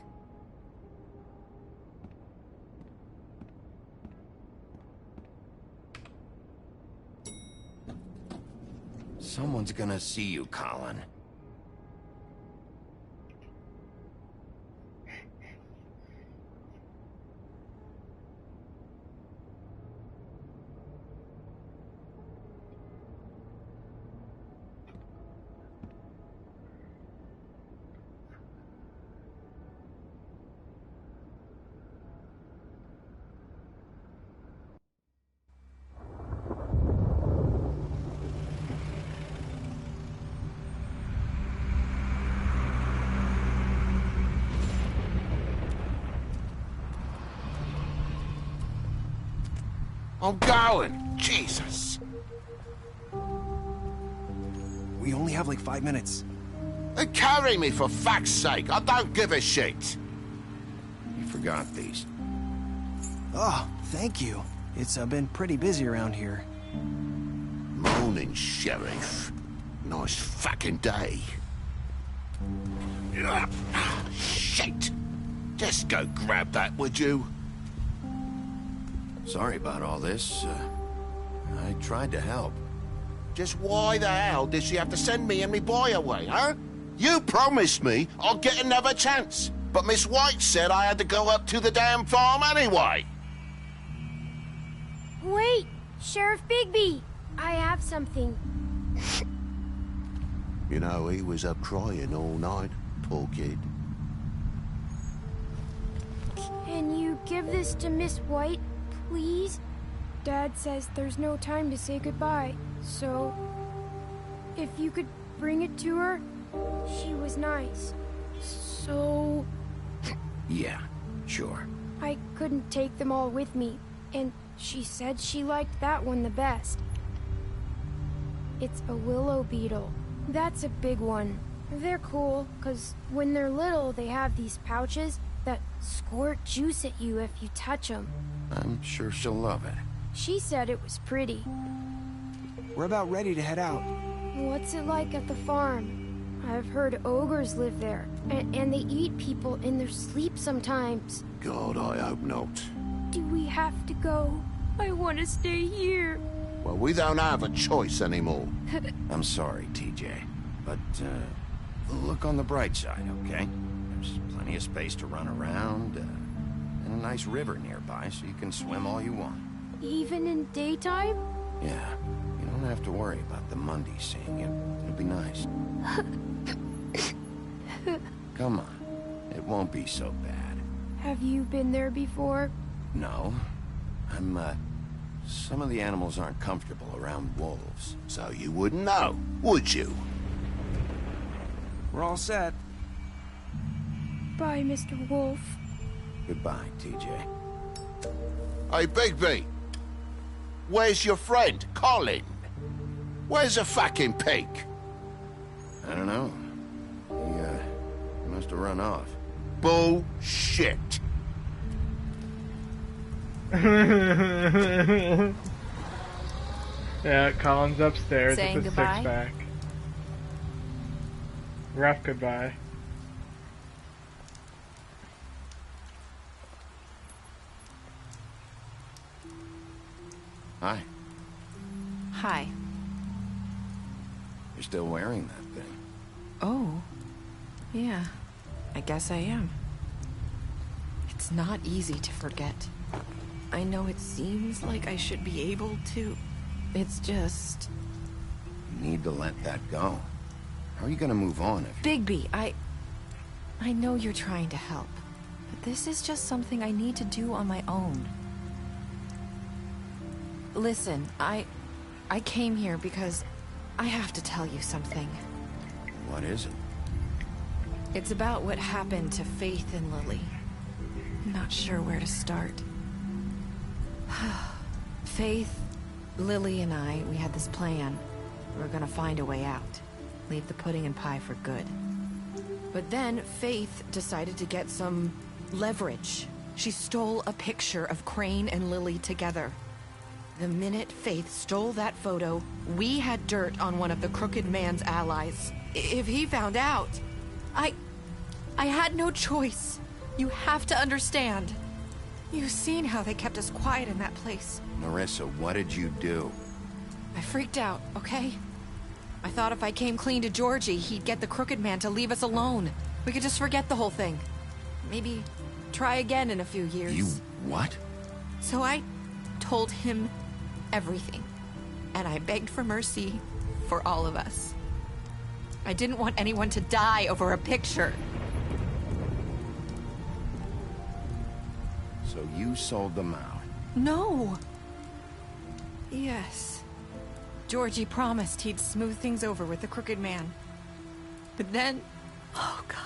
Someone's gonna see you, Colin. I'm going. Jesus. We only have like 5 minutes. Carry me, for fuck's sake. I don't give a shit. You forgot these. Oh, thank you. It's been pretty busy around here. Morning, Sheriff. Nice fucking day. Shit. Just go grab that, would you? Sorry about all this. I tried to help. Just why the hell did she have to send me and me boy away, huh? You promised me I'd get another chance, but Miss White said I had to go up to the damn farm anyway. Wait, Sheriff Bigby, I have something. You know, he was up crying all night, poor kid. Can you give this to Miss White? Please? Dad says there's no time to say goodbye, so if you could bring it to her, she was nice. So... Yeah, sure. I couldn't take them all with me, and she said she liked that one the best. It's a willow beetle. That's a big one. They're cool, 'cause when they're little, they have these pouches that squirt juice at you if you touch them. I'm sure she'll love it. She said it was pretty. We're about ready to head out. What's it like at the farm? I've heard ogres live there, and they eat people in their sleep sometimes. God, I hope not. Do we have to go? I want to stay here. Well, we don't have a choice anymore. I'm sorry, TJ, but look on the bright side, okay? There's plenty of space to run around, and a nice river nearby, so you can swim all you want. Even in daytime? Yeah, you don't have to worry about the Mundy seeing you. It'll be nice. Come on, it won't be so bad. Have you been there before? No, some of the animals aren't comfortable around wolves, so you wouldn't know, would you? We're all set. Bye, Mr. Wolf. Goodbye, TJ. Hey, Bigby! Where's your friend, Colin? Where's the fucking pig? I don't know. He must have run off. Bullshit! Yeah, Colin's upstairs Saying with a goodbye? six-pack. Rough goodbye. Hi. Hi. You're still wearing that thing. Oh. Yeah. I guess I am. It's not easy to forget. I know it seems like I should be able to. It's just... You need to let that go. How are you gonna move on if... Bigby, I know you're trying to help, but this is just something I need to do on my own. Listen, I came here because I have to tell you something. What is it? It's about what happened to Faith and Lily. I'm not sure where to start. Faith, Lily, and we had this plan. We were gonna find a way out. Leave the pudding and pie for good. But then Faith decided to get some leverage. She stole a picture of Crane and Lily together. The minute Faith stole that photo, we had dirt on one of the Crooked Man's allies. If he found out, I had no choice. You have to understand. You've seen how they kept us quiet in that place. Marissa, what did you do? I freaked out, okay? I thought if I came clean to Georgie, he'd get the Crooked Man to leave us alone. We could just forget the whole thing. Maybe try again in a few years. You what? So I told him everything. And I begged for mercy for all of us. I didn't want anyone to die over a picture. So you sold them out? No. Yes. Georgie promised he'd smooth things over with the Crooked Man. But then... Oh, God.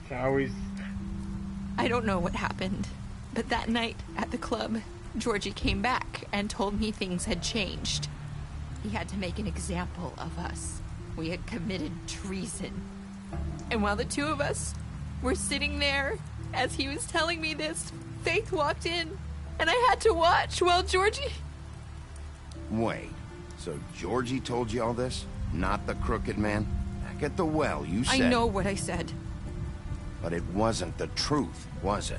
It's always... I don't know what happened, but that night at the club, Georgie came back and told me things had changed. He had to make an example of us. We had committed treason. And while the two of us were sitting there, as he was telling me this, Faith walked in, and I had to watch while Georgie... Wait, so Georgie told you all this? Not the Crooked Man? Back at the well, you said... I know what I said. But it wasn't the truth, was it?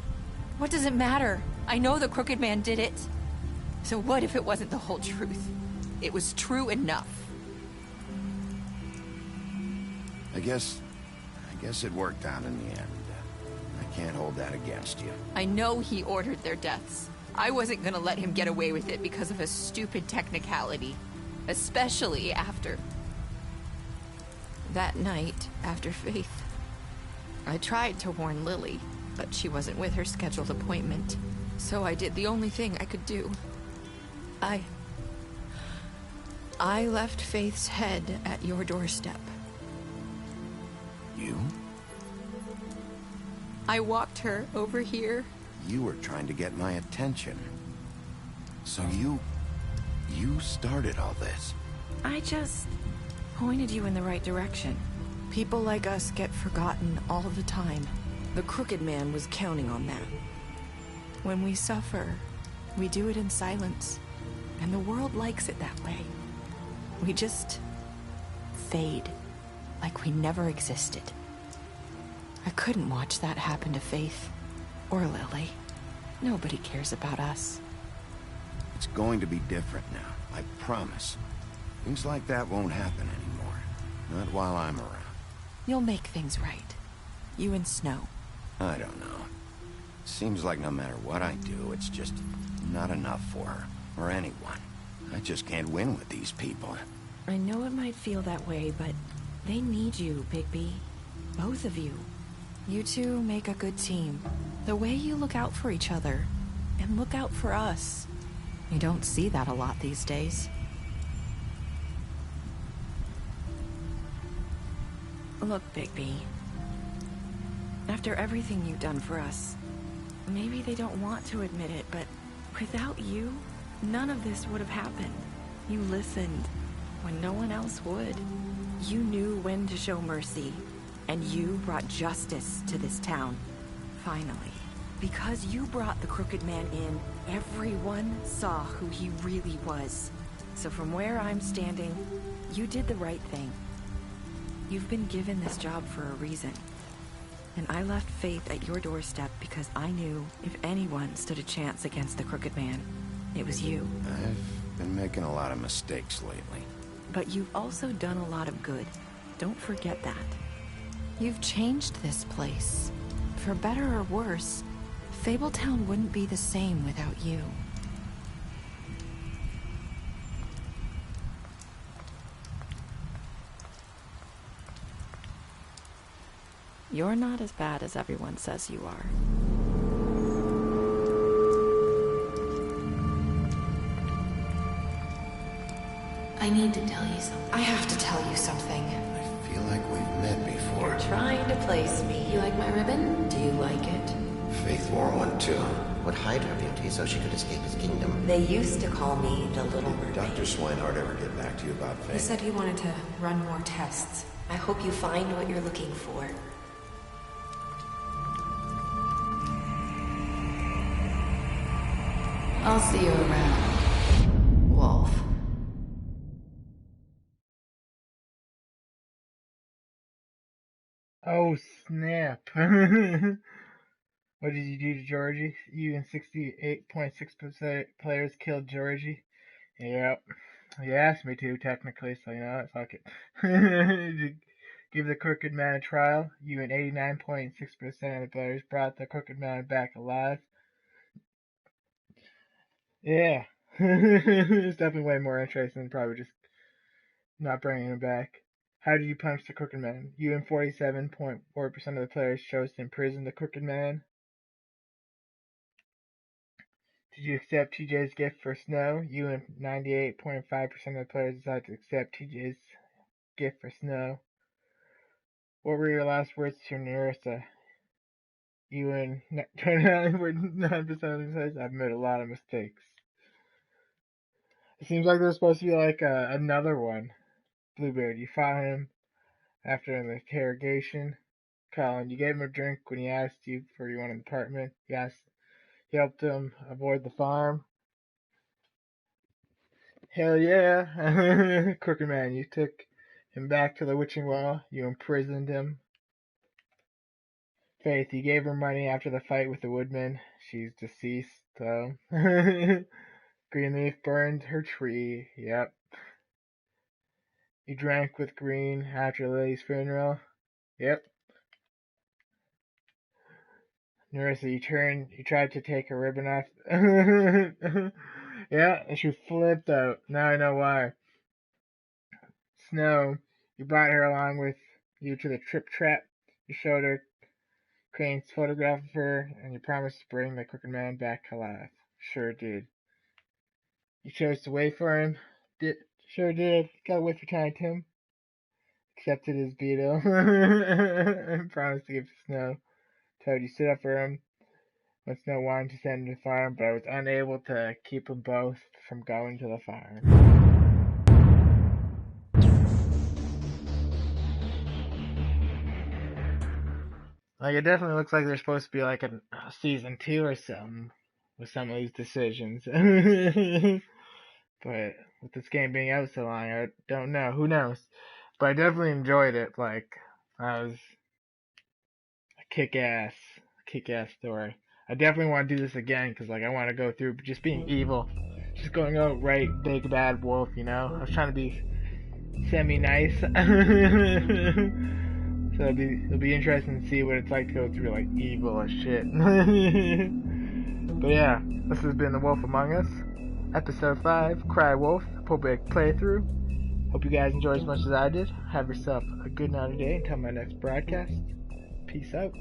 What does it matter? I know the Crooked Man did it. So what if it wasn't the whole truth? It was true enough. I guess it worked out in the end. I can't hold that against you. I know he ordered their deaths. I wasn't gonna let him get away with it because of a stupid technicality. Especially after... that night, after Faith. I tried to warn Lily, but she wasn't with her scheduled appointment. So I did the only thing I could do. I left Faith's head at your doorstep. You? I walked her over here. You were trying to get my attention. So you started all this. I just pointed you in the right direction. People like us get forgotten all the time. The Crooked Man was counting on that. When we suffer, we do it in silence. And the world likes it that way. We just fade, like we never existed. I couldn't watch that happen to Faith, or Lily. Nobody cares about us. It's going to be different now, I promise. Things like that won't happen anymore. Not while I'm around. You'll make things right. You and Snow. I don't know. Seems like no matter what I do, it's just not enough for her, or anyone. I just can't win with these people. I know it might feel that way, but they need you, Bigby. Both of you. You two make a good team. The way you look out for each other, and look out for us. You don't see that a lot these days. Look, Bigby. After everything you've done for us, maybe they don't want to admit it, but without you, none of this would have happened. You listened when no one else would. You knew when to show mercy, and you brought justice to this town. Finally. Because you brought the Crooked Man in, everyone saw who he really was. So from where I'm standing, you did the right thing. You've been given this job for a reason. And I left Faith at your doorstep because I knew if anyone stood a chance against the Crooked Man, it was you. I've been making a lot of mistakes lately. But you've also done a lot of good. Don't forget that. You've changed this place. For better or worse, Fabletown wouldn't be the same without you. You're not as bad as everyone says you are. I need to tell you something. I have to tell you something. I feel like we've met before. You're trying to place me. You like my ribbon? Do you like it? Faith wore one too. Would hide her beauty so she could escape his kingdom. They used to call me the Little Mermaid. Did Dr. Swinehart ever get back to you about Faith? He said he wanted to run more tests. I hope you find what you're looking for. I'll see you around, Wolf. Oh, snap. What did you do to Georgie? You and 68.6% players killed Georgie. Yep. You asked me to, technically, so you know what? Fuck it. Did you give the Crooked Man a trial? You and 89.6% of the players brought the Crooked Man back alive. Yeah. It's definitely way more interesting than probably just not bringing him back. How did you punish the Crooked Man? You and 47.4% of the players chose to imprison the Crooked Man. Did you accept TJ's gift for Snow? You and 98.5% of the players decided to accept TJ's gift for Snow. What were your last words to Nerissa? You and 29% of the players, I've made a lot of mistakes. It seems like there's supposed to be like another one. Bluebeard, you fought him after an interrogation. Colin, you gave him a drink when he asked you for you an apartment. You helped him avoid the farm. Hell yeah. Crooked Man, you took him back to the witching well. You imprisoned him. Faith, you gave her money after the fight with the woodman. She's deceased, though. Greenleaf burned her tree. Yep. You drank with Green after Lily's funeral. Yep. Nerissa, you tried to take her ribbon off. Yeah, and she flipped out. Now I know why. Snow, you brought her along with you to the Trip Trap. You showed her Crane's photograph of her, and you promised to bring the Crooked Man back alive. Sure did. You chose to wait for him. Sure did. Gotta wait for time, Tim. Accepted his veto. And promised to give to Snow. Toad, you stood up for him when Snow wanted to send him to the farm, but I was unable to keep them both from going to the farm. Like, it definitely looks like there's supposed to be like a season 2 or something with some of these decisions. But with this game being out so long, I don't know. Who knows? But I definitely enjoyed it. Like, I was a kick-ass story. I definitely want to do this again because, like, I want to go through just being evil. Just going out right, big bad wolf, you know? I was trying to be semi-nice. So it'll be interesting to see what it's like to go through, like, evil as shit. But yeah, this has been The Wolf Among Us, Episode 5, Cry Wolf, PoboBaked playthrough. Hope you guys enjoyed as much as I did. Have yourself a good night or day until my next broadcast. Peace out.